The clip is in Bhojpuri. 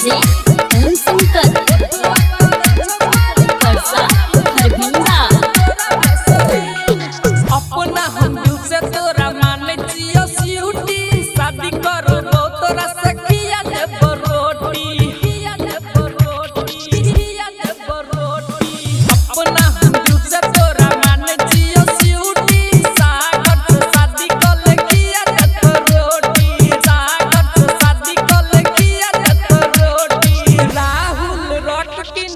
डीजे शंकर परसा हरभिंडा। अपना हम दिल से तोरा माने जियो सिउटी शादी करो तोरा से किया दे रोटी अपना हम दिल से तोरा माने जियो सिउटी सागर से शादी कर किया दे रोटी सागर से शादी कर किया दे रोटी राहुल रटकिन